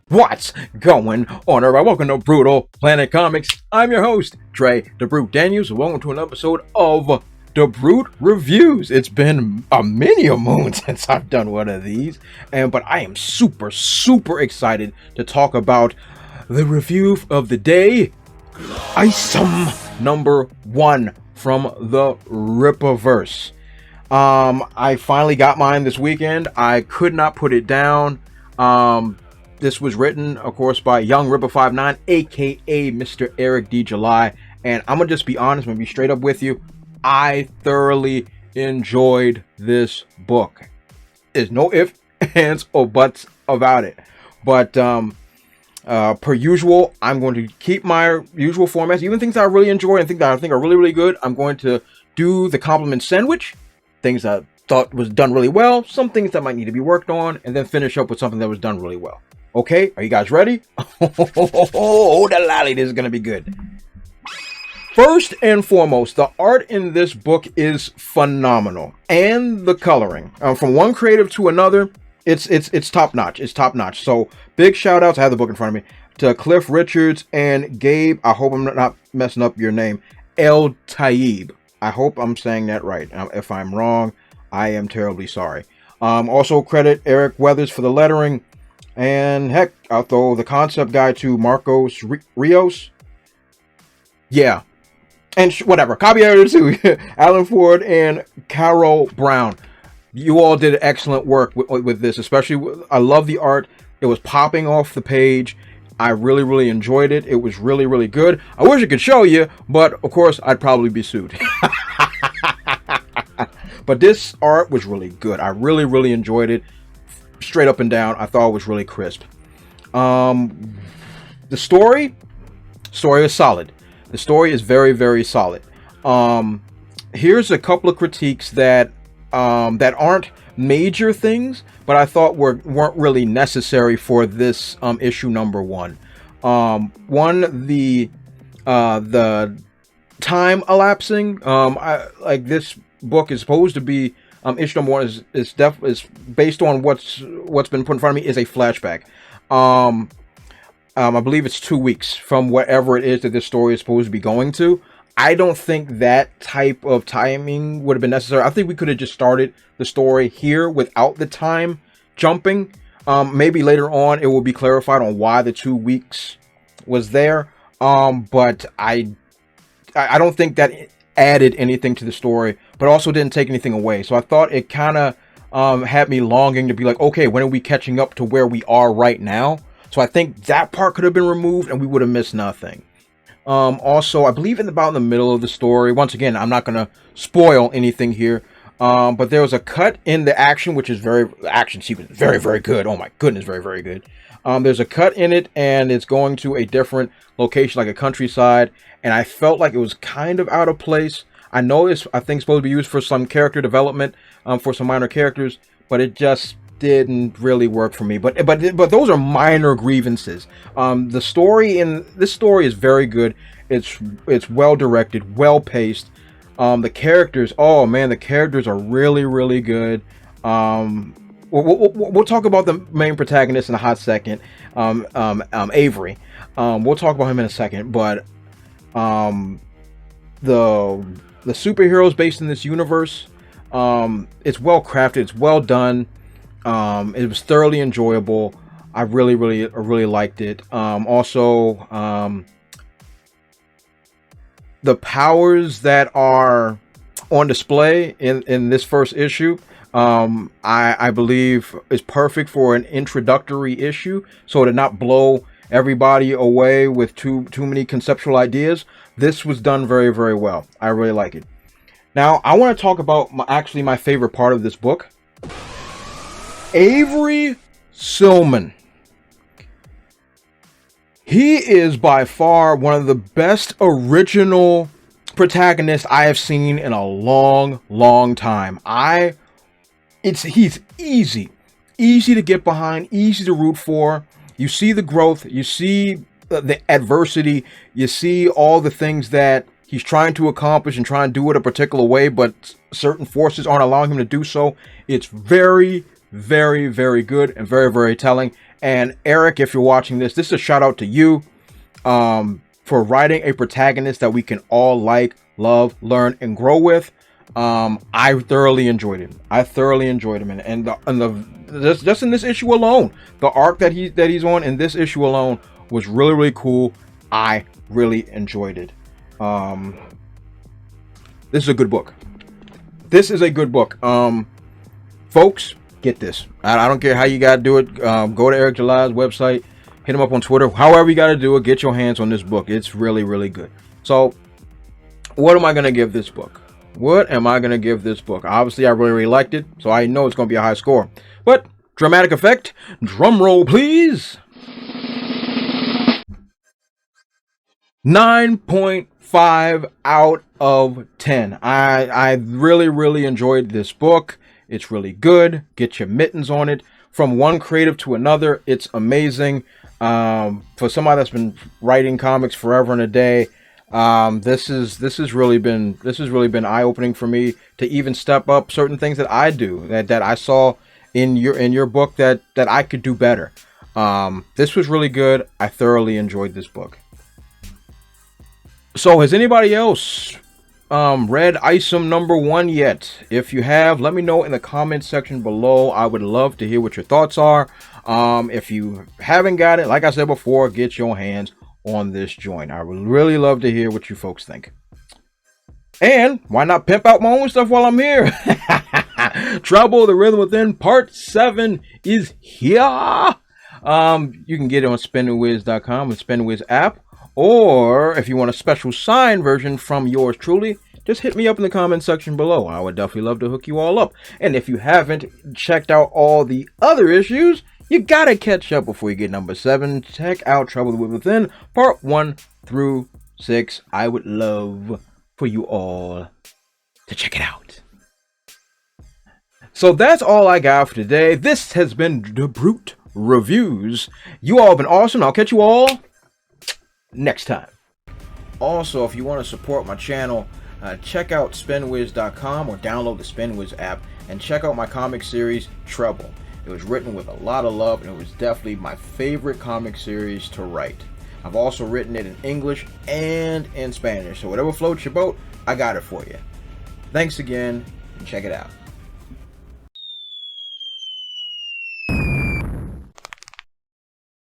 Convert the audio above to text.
What's going on, everybody? Welcome to Brutal Planet Comics. I'm your host, DaBrute Daniels, and welcome to an episode of DaBrute Reviews. It's been a moon since I've done one of these, but I am super excited to talk about the review of the day, ISOM number 1 from the rippaverse. I finally got mine this weekend. I could not put it down. This was written, of course, by Young Ripper 59, aka Mr. Eric D. July. And I'm gonna just be honest, I'm gonna be straight up with you. I thoroughly enjoyed this book. There's no ifs, ands, or buts about it. But per usual, I'm going to keep my usual formats, even things that I really enjoy and things that I think are really good. I'm going to do the compliment sandwich, things that I thought was done really well, some things that might need to be worked on, and then finish up with something that was done really well. Okay, are you guys ready? Oh, the lolly, this is going to be good. First and foremost, the art in this book is phenomenal, and the coloring. From one creative to another, it's top notch. It's top notch. So big shout outs. I have the book in front of me to Cliff Richards and Gabe. I hope I'm not messing up your name. El-Taib. I hope I'm saying that right. If I'm wrong, I am terribly sorry. Also credit Eric Weathers for the lettering. And heck, I'll throw the concept guide to Marcos Rios. Yeah. And whatever. Copy editor to Alan Ford and Carol Brown. You all did excellent work with this. Especially, I love the art. It was popping off the page. I really enjoyed it. It was really good. I wish I could show you, but of course, I'd probably be sued. But this art was really good. I really enjoyed it. Straight up and down, I thought it was really crisp. The story is solid. The story is very solid. Here's a couple of critiques that aren't major things, but I thought weren't really necessary for this issue number 1. One, the time elapsing. Like this book is supposed to be. Issue number 1 is based on what's been put in front of me is a flashback. I believe it's 2 weeks from whatever it is that this story is supposed to be going to. I don't think that type of timing would have been necessary. I think we could have just started the story here without the time jumping. Maybe later on it will be clarified on why the 2 weeks was there. But I don't think that added anything to the story, but also didn't take anything away. So I thought it kind of had me longing to be like, okay, when are we catching up to where we are right now? So I think that part could have been removed and we would have missed nothing. Also, I believe about in the middle of the story, once again, I'm not going to spoil anything here, but there was a cut in the action, which is action sequence, very good. Oh my goodness, very good. There's a cut in it and it's going to a different location, like a countryside, and I felt like it was kind of out of place. I know it's, I think, supposed to be used for some character development, for some minor characters, but it just didn't really work for me. But those are minor grievances. The story in this story is very good. It's well directed, well paced. The characters, oh man, the characters are really good. We'll talk about the main protagonist in a hot second, Avery. We'll talk about him in a second, but the superheroes based in this universe, it's well crafted, it's well done. It was thoroughly enjoyable. I really liked it. Also, the powers that are on display in this first issue, I believe is perfect for an introductory issue, so to not blow everybody away with too many conceptual ideas. This was done very well. I really like it. Now I want to talk about my favorite part of this book. Avery Silman. He is by far one of the best original protagonists I have seen in a long time. He's easy to get behind, easy to root for. You see the growth, you see the adversity, you see all the things that he's trying to accomplish and trying to do it a particular way, but certain forces aren't allowing him to do so. It's very very, very good and very, very telling. And Eric, if you're watching this, this is a shout out to you for writing a protagonist that we can all like, love, learn, and grow with. I thoroughly enjoyed him. Just in this issue alone, the arc that he's on in this issue alone was really, really cool. I really enjoyed it. This is a good book. Folks, get this. I don't care how you gotta do it. Go to Eric July's website, hit him up on Twitter, however you gotta do it. Get your hands on this book. It's really, really good. So, what am I gonna give this book? Obviously, I really, really liked it, so I know it's gonna be a high score. But dramatic effect, drum roll, please. 9.5 out of 10. I really, really enjoyed this book. It's really good. Get your mittens on it. From one creative to another, it's amazing. For somebody that's been writing comics forever and a day, this has really been eye-opening for me to even step up certain things that I do that I saw in your book that I could do better. This was really good. I thoroughly enjoyed this book. So has anybody else read ISOM #1 yet? If you have, let me know in the comment section below. I would love to hear what your thoughts are. If you haven't got it, like I said before, get your hands on this joint. I would really love to hear what you folks think. And why not pimp out my own stuff while I'm here? Trouble the Rhythm Within Part 7 is here. You can get it on spinandwiz.com and Spinandwiz app. Or if you want a special signed version from yours truly, just hit me up in the comment section below. I would definitely love to hook you all up. And if you haven't checked out all the other issues, you gotta catch up before you get number 7. Check out Trouble Within Part 1 through 6. I would love for you all to check it out. So that's all I got for today. This has been DaBrute Reviews. You all have been awesome. I'll catch you all next time. Also, if you want to support my channel, check out spinwiz.com or download the Spinwiz app and check out my comic series Trouble. It was written with a lot of love and it was definitely my favorite comic series to write. I've also written it in English and in Spanish, so whatever floats your boat, I got it for you. Thanks again and check it out.